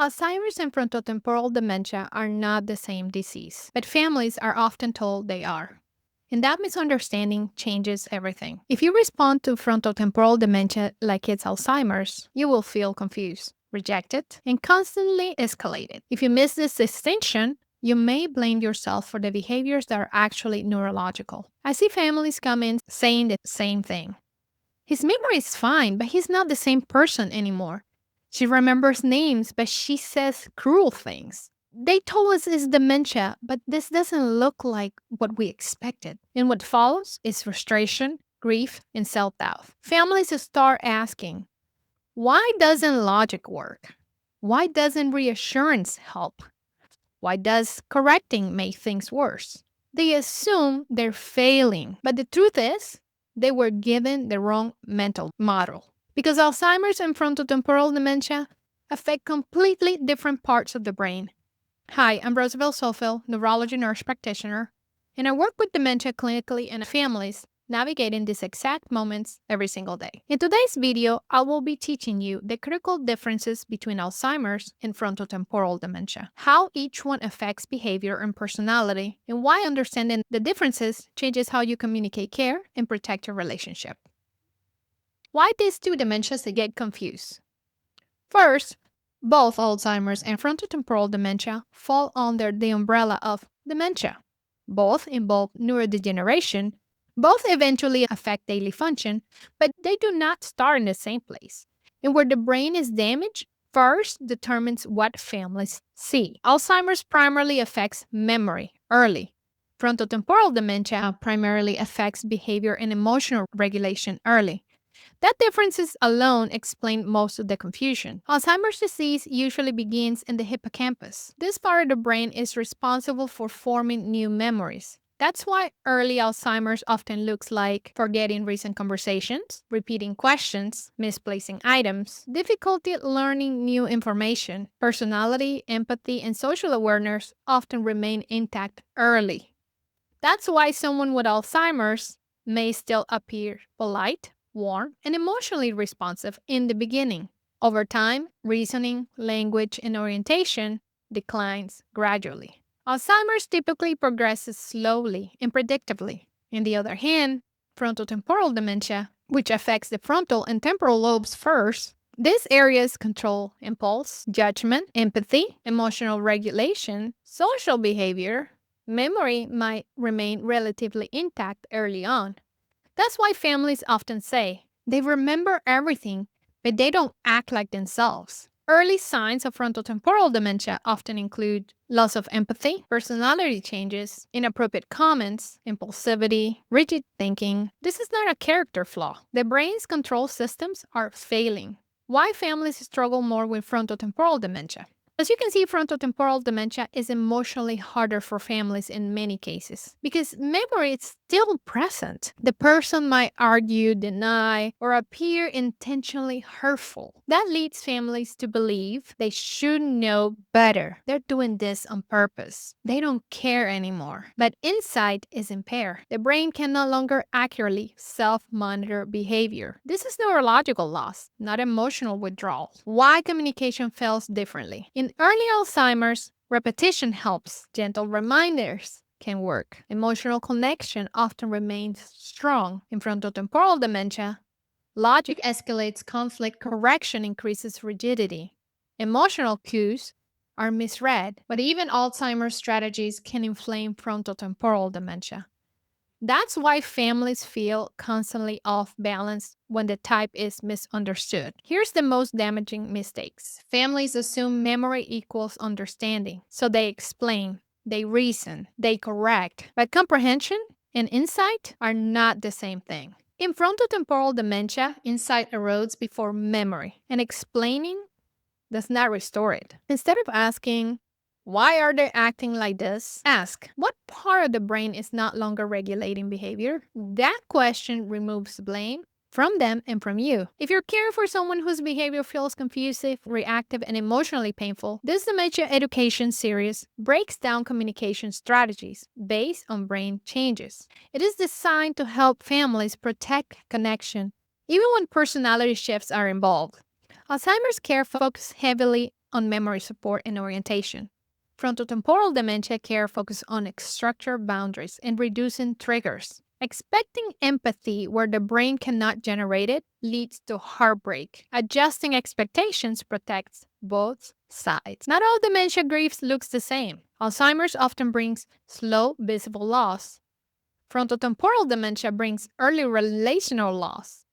Alzheimer's and frontotemporal dementia are not the same disease, but families are often told they are. And that misunderstanding changes everything. If you respond to frontotemporal dementia like it's Alzheimer's, you will feel confused, rejected, and constantly escalated. If you miss this distinction, you may blame yourself for the behaviors that are actually neurological. I see families come in saying the same thing. His memory is fine, but he's not the same person anymore. She remembers names, but she says cruel things. They told us it's dementia, but this doesn't look like what we expected. And what follows is frustration, grief, and self doubt. Families start asking, why doesn't logic work? Why doesn't reassurance help? Why does correcting make things worse? They assume they're failing, but the truth is, they were given the wrong mental model. Because Alzheimer's and frontotemporal dementia affect completely different parts of the brain. Hi, I'm Rosabel, Neurology Nurse Practitioner, and I work with dementia clinically and families navigating these exact moments every single day. In today's video, I will be teaching you the critical differences between Alzheimer's and frontotemporal dementia, how each one affects behavior and personality, and why understanding the differences changes how you communicate care and protect your relationship. Why these two dementias get confused? First, both Alzheimer's and frontotemporal dementia fall under the umbrella of dementia. Both involve neurodegeneration. Both eventually affect daily function, but they do not start in the same place. And where the brain is damaged, first determines what families see. Alzheimer's primarily affects memory early. Frontotemporal dementia primarily affects behavior and emotional regulation early. That differences alone explain most of the confusion. Alzheimer's disease usually begins in the hippocampus. This part of the brain is responsible for forming new memories. That's why early Alzheimer's often looks like forgetting recent conversations, repeating questions, misplacing items, difficulty learning new information. Personality, empathy, and social awareness often remain intact early. That's why someone with Alzheimer's may still appear polite, warm, and emotionally responsive in the beginning. Over time, reasoning, language, and orientation declines gradually. Alzheimer's typically progresses slowly and predictably. On the other hand, frontotemporal dementia, which affects the frontal and temporal lobes first, these areas control impulse, judgment, empathy, emotional regulation, social behavior. Memory might remain relatively intact early on. That's why families often say they remember everything, but they don't act like themselves. Early signs of frontotemporal dementia often include loss of empathy, personality changes, inappropriate comments, impulsivity, rigid thinking. This is not a character flaw. The brain's control systems are failing. Why families struggle more with frontotemporal dementia? As you can see, frontotemporal dementia is emotionally harder for families in many cases because memory is still present. The person might argue, deny, or appear intentionally hurtful. That leads families to believe they should know better. They're doing this on purpose. They don't care anymore. But insight is impaired. The brain can no longer accurately self-monitor behavior. This is neurological loss, not emotional withdrawal. Why communication fails differently? In early Alzheimer's, repetition helps. Gentle reminders can work. Emotional connection often remains strong. In frontotemporal dementia, logic escalates conflict, correction increases rigidity. Emotional cues are misread, but even Alzheimer's strategies can inflame frontotemporal dementia. That's why families feel constantly off balance when the type is misunderstood. Here's the most damaging mistakes. Families assume memory equals understanding, so they explain, they reason, they correct. But comprehension and insight are not the same thing. In frontotemporal dementia, insight erodes before memory, and explaining does not restore it. Instead of asking, why are they acting like this? Ask, what part of the brain is not longer regulating behavior? That question removes blame from them and from you. If you're caring for someone whose behavior feels confusing, reactive, and emotionally painful, this dementia education series breaks down communication strategies based on brain changes. It is designed to help families protect connection, even when personality shifts are involved. Alzheimer's care focuses heavily on memory support and orientation. Frontotemporal dementia care focuses on structured boundaries and reducing triggers. Expecting empathy where the brain cannot generate it leads to heartbreak. Adjusting expectations protects both sides. Not all dementia griefs looks the same. Alzheimer's often brings slow, visible loss. Frontotemporal dementia brings early relational loss.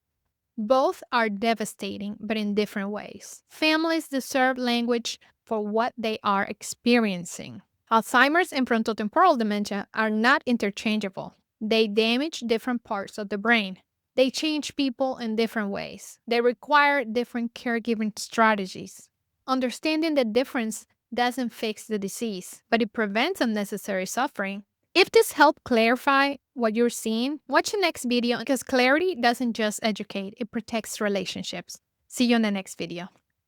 Both are devastating, but in different ways. Families deserve language for what they are experiencing. Alzheimer's and frontotemporal dementia are not interchangeable. They damage different parts of the brain. They change people in different ways. They require different caregiving strategies. Understanding the difference doesn't fix the disease, but it prevents unnecessary suffering. If this helped clarify what you're seeing, watch the next video because clarity doesn't just educate, it protects relationships. See you in the next video.